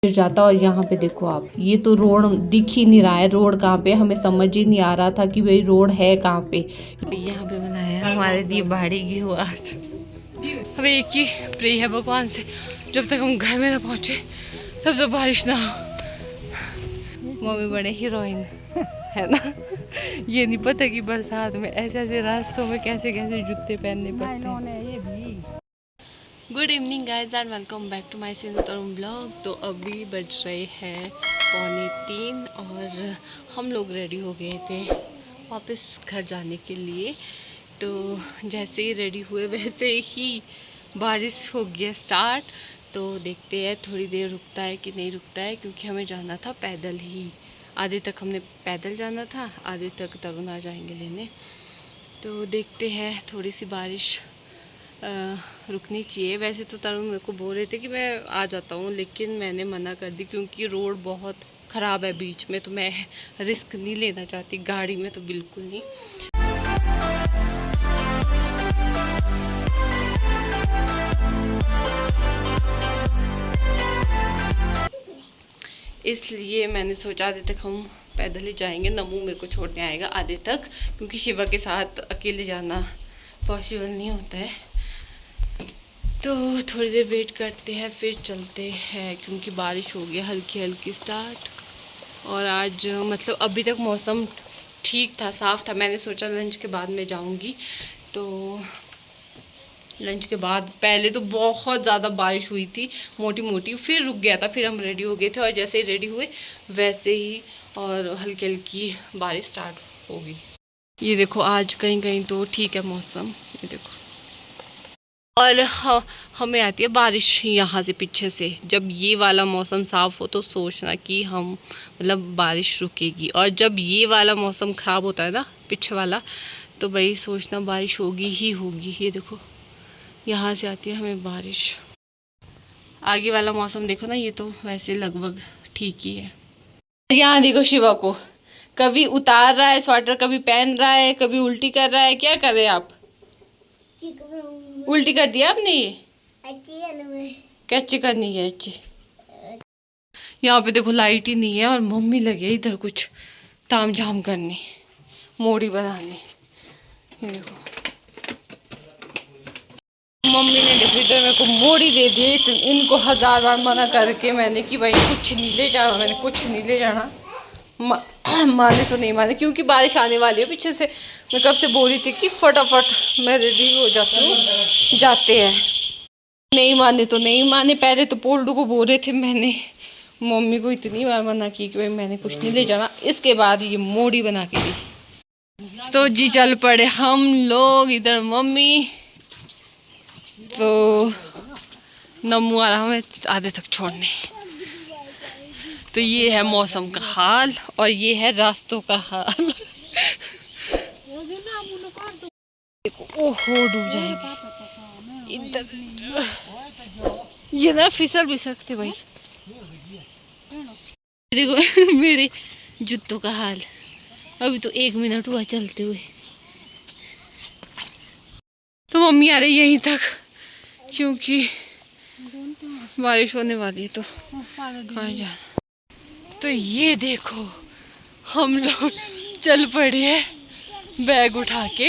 गिर जाता। और यहाँ पे देखो आप, ये तो रोड दिख ही नहीं रहा है। रोड कहाँ पे, हमें समझ ही नहीं आ रहा था कि भाई रोड है कहाँ पे। यहाँ पे बनाया हमारे लिए बाड़ी की हुआ। हमें एक ही प्रे है भगवान से, जब तक हम घर में ना पहुँचे तब तक बारिश ना हो। मम्मी बड़े हीरोइन है ना। ये नहीं पता कि बरसात में ऐसे ऐसे रास्तों में कैसे कैसे जूते पहनने पड़ते हैं। Good evening guys and welcome back to my channel Tarun blog. तो अभी बज रहे हैं 2:45 और हम लोग रेडी हो गए थे वापस घर जाने के लिए। तो जैसे ही रेडी हुए वैसे ही बारिश हो गया स्टार्ट। तो देखते हैं थोड़ी देर रुकता है कि नहीं रुकता है, क्योंकि हमें जाना था पैदल ही। आधे तक हमने पैदल जाना था, आधे तक तरुण आ जाएंगे लेने। तो देखते हैं, थोड़ी सी बारिश रुकनी चाहिए। वैसे तो तरुण मेरे को बोल रहे थे कि मैं आ जाता हूँ, लेकिन मैंने मना कर दी क्योंकि रोड बहुत ख़राब है बीच में। तो मैं रिस्क नहीं लेना चाहती गाड़ी में, तो बिल्कुल नहीं। इसलिए मैंने सोचा आधे तक हम पैदल ही जाएंगे। नमू मेरे को छोड़ने आएगा आधे तक, क्योंकि शिवा के साथ अकेले जाना पॉसिबल नहीं होता है। तो थोड़ी देर वेट करते हैं फिर चलते हैं, क्योंकि बारिश हो गई हल्की हल्की स्टार्ट। और आज मतलब अभी तक मौसम ठीक था, साफ़ था। मैंने सोचा लंच के बाद में जाऊंगी। तो लंच के बाद पहले तो बहुत ज़्यादा बारिश हुई थी, मोटी मोटी, फिर रुक गया था। फिर हम रेडी हो गए थे और जैसे ही रेडी हुए वैसे ही और हल्की हल्की बारिश स्टार्ट हो गई। ये देखो आज कहीं कहीं तो ठीक है मौसम, ये देखो। और हमें आती है बारिश यहाँ से पीछे से। जब ये वाला मौसम साफ़ हो तो सोचना कि हम मतलब बारिश रुकेगी, और जब ये वाला मौसम ख़राब होता है ना पीछे वाला, तो भाई सोचना बारिश होगी ही होगी। ये देखो यहाँ से आती है हमें बारिश। आगे वाला मौसम देखो ना, ये तो वैसे लगभग ठीक ही है। यहाँ देखो शिवा को, कभी उतार रहा है स्वेटर, कभी पहन रहा है, कभी उल्टी कर रहा है। क्या कर रहे हैं आप? उल्टी कर दिया आपने? ये कैसे करनी है अच्छी। यहाँ पे देखो लाइट ही नहीं है और मम्मी लगे इधर कुछ ताम झाम करने, मोड़ी बनाने। ये देखो मम्मी ने देखो इधर मेरे को मोड़ी दे दी। तो इनको 1000 बार मना करके मैंने कि भाई कुछ नहीं ले जाना, मैंने कुछ नहीं ले जाना। माने तो नहीं माने, क्योंकि बारिश आने वाली है पीछे से। मैं कब से बोल रही थी कि फटाफट मैं रेडी हो जाती हूँ, जाते हैं। नहीं माने तो नहीं माने। पहले तो पोल्डू को बोल रहे थे, मैंने मम्मी को इतनी बार मना की कि भाई मैंने कुछ नहीं ले जाना। इसके बाद ये मोड़ी बना के दी। तो जी चल पड़े हम लोग इधर। मम्मी तो नमू आ रहा हमें आधे तक छोड़ने। तो ये है मौसम का हाल और ये है रास्तों का हाल। ओहो डूब जाएगी इधर। ये ना फिसल भी सकते भाई। देखो मेरे जूतों का हाल। अभी तो 1 मिनट हुआ चलते हुए। तो मम्मी आ रही यहीं तक, क्योंकि बारिश होने वाली है। तो कहाँ जाना। तो ये देखो हम लोग चल पड़े हैं बैग उठा के।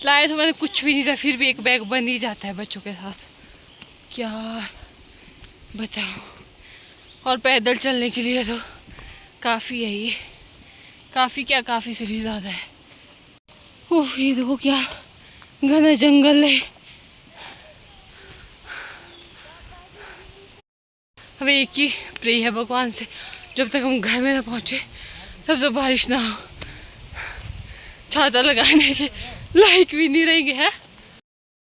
लाए तो मैंने कुछ भी नहीं था, फिर भी एक बैग बन ही जाता है बच्चों के साथ, क्या बताओ। और पैदल चलने के लिए तो काफ़ी है ये, काफ़ी क्या काफ़ी से भी ज़्यादा है। उफ, ये देखो क्या घना जंगल है। हमें एक ही प्रे है भगवान से, जब तक हम घर में ना पहुँचे तब तक बारिश ना हो। छाता लगाने के लायक भी नहीं रहेंगे है।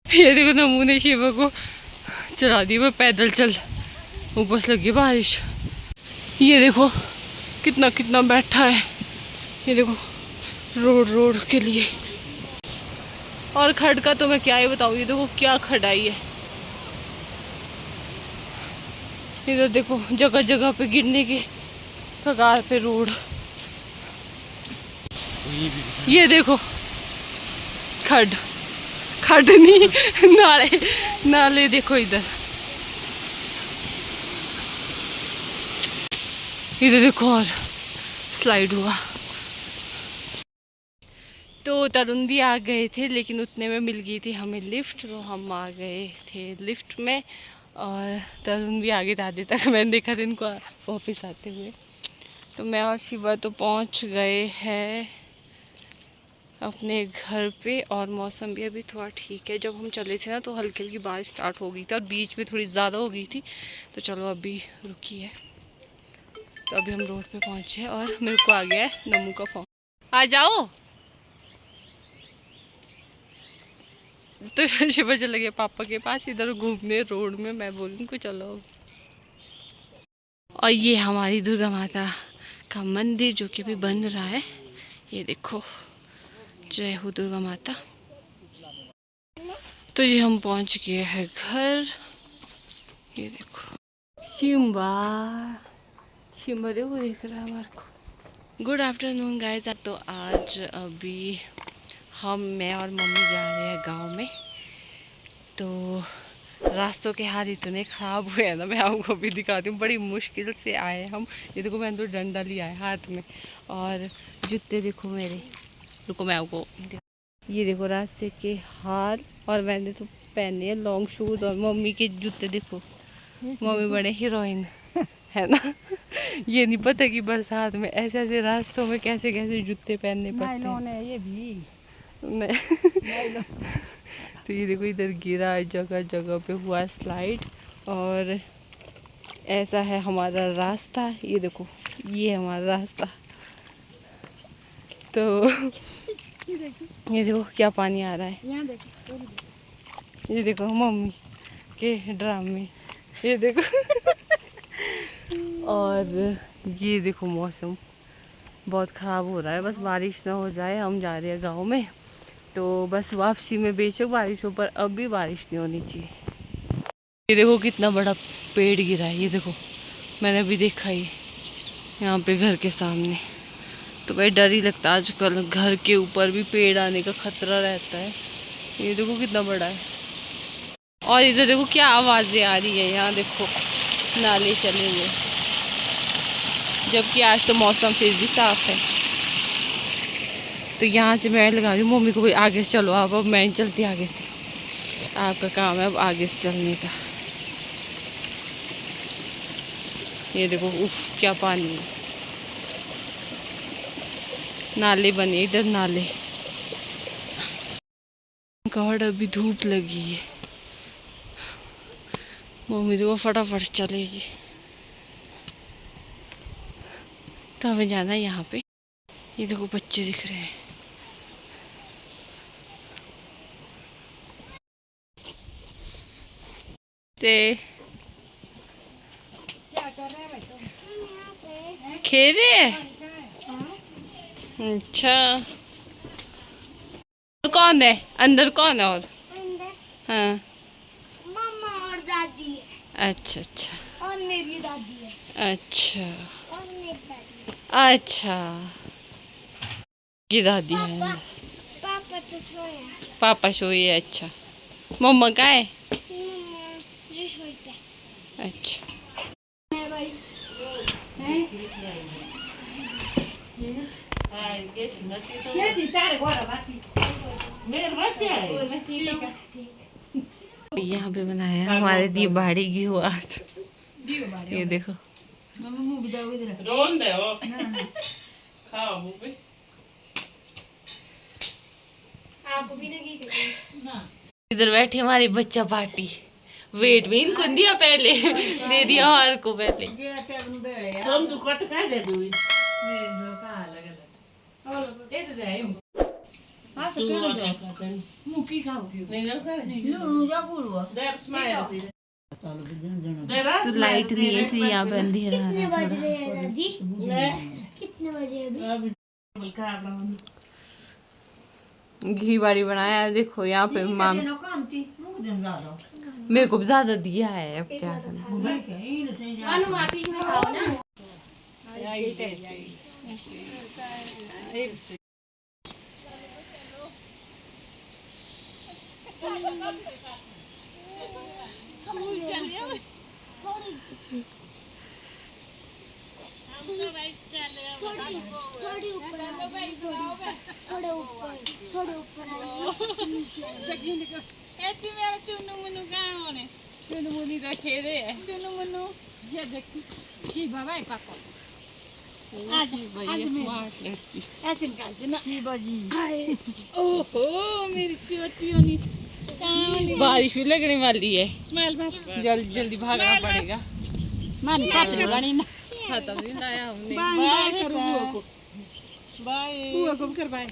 ये देखो नमू ने शिवा को चला दी, वो पैदल चल, ऊपर से लगी बारिश। ये देखो कितना कितना बैठा है। ये देखो रोड के लिए। और खड का तो मैं क्या ही बताऊँ। ये देखो क्या खड़ाई है। इधर देखो जगह जगह पे गिरने के कगार पे रोड। ये देखो खड नहीं नाले देखो इधर। इधर देखो और स्लाइड हुआ। तो तरुण भी आ गए थे, लेकिन उतने में मिल गई थी हमें लिफ्ट, तो हम आ गए थे लिफ्ट में। और तरुण भी आगे दादी तक मैंने देखा था इनको वापस आते हुए। तो मैं और शिवा तो पहुंच गए हैं अपने घर पे। और मौसम भी अभी थोड़ा ठीक है। जब हम चले थे ना तो हल्की हल्की बारिश स्टार्ट हो गई थी और बीच में थोड़ी ज़्यादा हो गई थी। तो चलो अभी रुकी है। तो अभी हम रोड पे पहुंचे हैं और मेरे को आ गया है नमू का फोन, आ जाओ। तो शिवा चले गए पापा के पास इधर घूमने रोड में। मैं बोलूँ उनको चलो। और ये हमारी दुर्गा माता का मंदिर जो कि अभी बन रहा है। ये देखो, जय हो दुर्गा माता। तो ये हम पहुंच गए हैं घर। ये देखो शिम्बा, शिम्बा देखो देख रहा है हमारे को। Good afternoon guys. तो आज अभी मैं और मम्मी जा रहे हैं गांव में। तो रास्तों के हाल इतने ख़राब हुए हैं ना, मैं आपको भी दिखाती हूँ। बड़ी मुश्किल से आए हम। ये देखो मैंने तो डंडा लिया है हाथ में। और जूते देखो मेरे, रुको मैं आपको, ये देखो रास्ते के हाल। और मैंने तो पहने हैं लॉन्ग शूज़। और मम्मी के जूते देखो, मम्मी बड़े हीरोइन है ना। ये नहीं पता कि बरसात में ऐसे ऐसे रास्तों में कैसे कैसे जूते पहनने पड़ते हैं। ये भी नहीं। तो ये देखो इधर गिरा है, जगह जगह पे हुआ स्लाइड। और ऐसा है हमारा रास्ता। ये देखो ये हमारा रास्ता। तो ये देखो क्या पानी आ रहा है। यहाँ देखो, ये देखो मम्मी के ड्रामे, ये देखो। और ये देखो मौसम बहुत ख़राब हो रहा है। बस बारिश ना हो जाए। हम जा रहे हैं गांव में। तो बस वापसी में बेशक बारिश हो, पर अब भी बारिश नहीं होनी चाहिए। ये देखो कितना बड़ा पेड़ गिरा है। ये देखो मैंने अभी देखा ही यहाँ पे घर के सामने। तो भाई डर ही लगता है आजकल, घर के ऊपर भी पेड़ आने का खतरा रहता है। ये देखो कितना बड़ा है। और इधर देखो क्या आवाज़ें आ रही है। यहाँ देखो नाले चले हुए, जबकि आज तो मौसम फिर भी साफ है। तो यहाँ से मैं लगा रही हूँ मम्मी को, भाई आगे से चलो आप। अब मैं चलती आगे से, आपका काम है अब आगे से चलने का। ये देखो उफ क्या पानी है। नाले बने इधर, नाले। गॉड अभी धूप लगी है। मम्मी तो वो फटाफट चलेगी। तो हमें जाना है यहाँ पे। ये देखो बच्चे दिख रहे हैं। क्या कर रहे हैं तुम? खेल रहे हैं। अच्छा, और कौन है अंदर, कौन है? और हाँ मम्मा और दादी है। अच्छा अच्छा। और मेरी दादी है। अच्छा और मेरी दादी है। अच्छा, ये दादी है। पापा तो सोया। पापा सोए। अच्छा, मम्मा का है? मम्मा जी सोई पे। अच्छा। है भाई। ये सितारे गोरा बाकी। मेरे बच्चे है। यहाँ पे बनाया है हमारे दिवाड़ी की हुआ आज। ये देखो रोन दे हो खाओ मुझे आपको भी नहीं ना। इधर बैठी हमारी बच्चा पार्टी। वेट में इनको दिया पहले, दे दिया और को पहले। तुम तो कट खा दे दूँ मेरे जो कहाँ लगे ऐसे जाए हाँ सब क्या लगा मुकी खाओ नहीं लगा नहीं जा बोलो देर स्माइल तो लाइट नहीं है इसलिए यहाँ पे अंधेरा है। कितने बज रहे हैं दादी? कितने बजे अभी? घी बाड़ी बनाया है। देखो यहाँ पे माम मेरे को ज्यादा दिया है, अब क्या करना। अनु आप इसमें खाओ ना। थोड़े ऊपर आइए। ऐसी मेरा चुन्नू मुन्नू कहाँ होने? चुनु मुनी तो खेले है। चुन्नू मुन्नू ये देखो शिवा भाई पापा आज स्मार्ट लड़की। ऐसे निकाल देना। शिवा जी आए ओहो मेरी छोटी होनी कहाँ होनी? बारिश भी लगने वाली है, स्माइल मार। जल्दी जल्दी भागना पड़ेगा। मन काट बनी ना छाता भी लाया हमने। बाय करो बुआ को। बाय बुआ को भी कर बाय।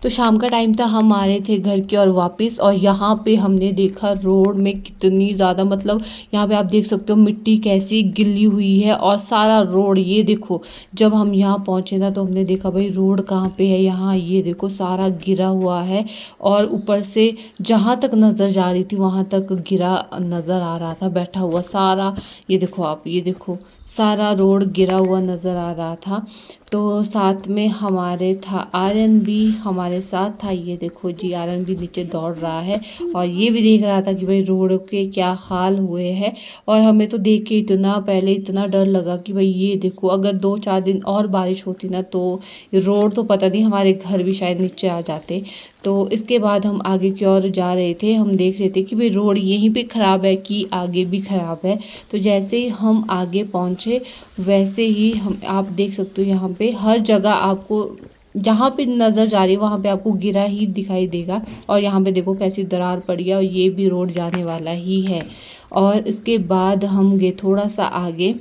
तो शाम का टाइम था, हम आ रहे थे घर की और वापस, और यहाँ पे हमने देखा रोड में कितनी ज़्यादा, मतलब यहाँ पे आप देख सकते हो मिट्टी कैसी गिल्ली हुई है और सारा रोड ये देखो। जब हम यहाँ पहुँचे ना तो हमने देखा भाई रोड कहाँ पे है, यहाँ ये देखो सारा गिरा हुआ है और ऊपर से जहाँ तक नज़र जा रही थी वहाँ तक गिरा नज़र आ रहा था, बैठा हुआ सारा। ये देखो आप, ये देखो सारा रोड गिरा हुआ नज़र आ रहा था। तो साथ में हमारे था आर्यन भी हमारे साथ था। ये देखो जी आर्यन भी नीचे दौड़ रहा है और ये भी देख रहा था कि भाई रोड के क्या हाल हुए हैं। और हमें तो देख के इतना पहले इतना डर लगा कि भाई ये देखो अगर 2-4 दिन और बारिश होती ना तो रोड तो पता नहीं हमारे घर भी शायद नीचे आ जाते। तो इसके बाद हम आगे की ओर जा रहे थे, हम देख रहे थे कि भाई रोड यहीं पे ख़राब है कि आगे भी ख़राब है। तो जैसे ही हम आगे पहुँचे वैसे ही हम आप देख सकते हो यहाँ पे हर जगह आपको जहाँ पे नज़र जा रही है वहाँ पे आपको गिरा ही दिखाई देगा। और यहाँ पे देखो कैसी दरार पड़ी है और ये भी रोड जाने वाला ही है। और इसके बाद हम गए थोड़ा सा आगे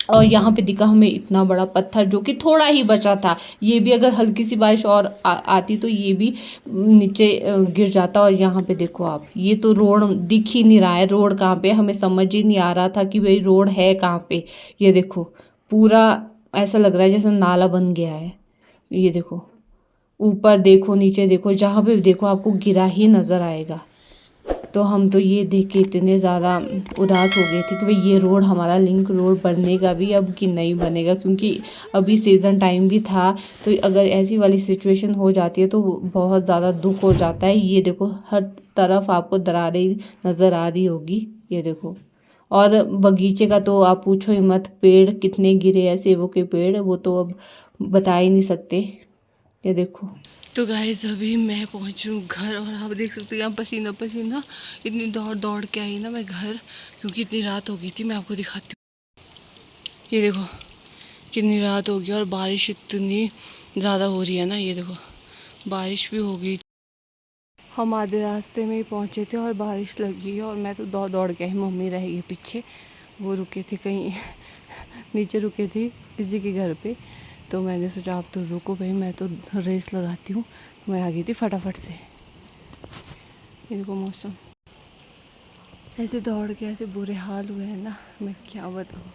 और यहाँ पे दिखा हमें इतना बड़ा पत्थर जो कि थोड़ा ही बचा था। ये भी अगर हल्की सी बारिश और आती तो ये भी नीचे गिर जाता। और यहाँ पे देखो आप, ये तो रोड दिख ही नहीं रहा है, रोड कहाँ पे, हमें समझ ही नहीं आ रहा था कि भाई रोड है कहाँ पे। ये देखो पूरा ऐसा लग रहा है जैसे नाला बन गया है। ये देखो ऊपर देखो नीचे देखो, जहाँ पे देखो आपको गिरा ही नज़र आएगा। तो हम तो ये देख के इतने ज़्यादा उदास हो गए थे कि भाई ये रोड हमारा लिंक रोड बनेगा भी अब कि नहीं बनेगा, क्योंकि अभी सीज़न टाइम भी था। तो अगर ऐसी वाली सिचुएशन हो जाती है तो बहुत ज़्यादा दुख हो जाता है। ये देखो हर तरफ आपको दरारें नज़र आ रही होगी, ये देखो। और बगीचे का तो आप पूछो ही मत, पेड़ कितने गिरे हैं, सेबों के पेड़, वो तो अब बता ही नहीं सकते। ये देखो। तो गाइस अभी मैं पहुंची हूँ घर और आप देख सकते हो यहाँ पसीना पसीना इतनी दौड़ दौड़ के आई ना मैं घर, क्योंकि इतनी रात हो गई थी। मैं आपको दिखाती हूँ, ये देखो कितनी रात हो गई और बारिश इतनी ज़्यादा हो रही है ना। ये देखो बारिश भी हो गई। हम आधे रास्ते में ही पहुँचे थे और बारिश लगी और मैं तो दौड़ दौड़ के आई, मम्मी रह गई पीछे, वो रुके थे कहीं नीचे रुके थे किसी के घर पे। तो मैंने सोचा आप तो रुको भाई, मैं तो रेस लगाती हूँ। मैं आ गई थी फटाफट से। ये देखो मौसम ऐसे दौड़ के ऐसे बुरे हाल हुए हैं ना, मैं क्या बताऊँ।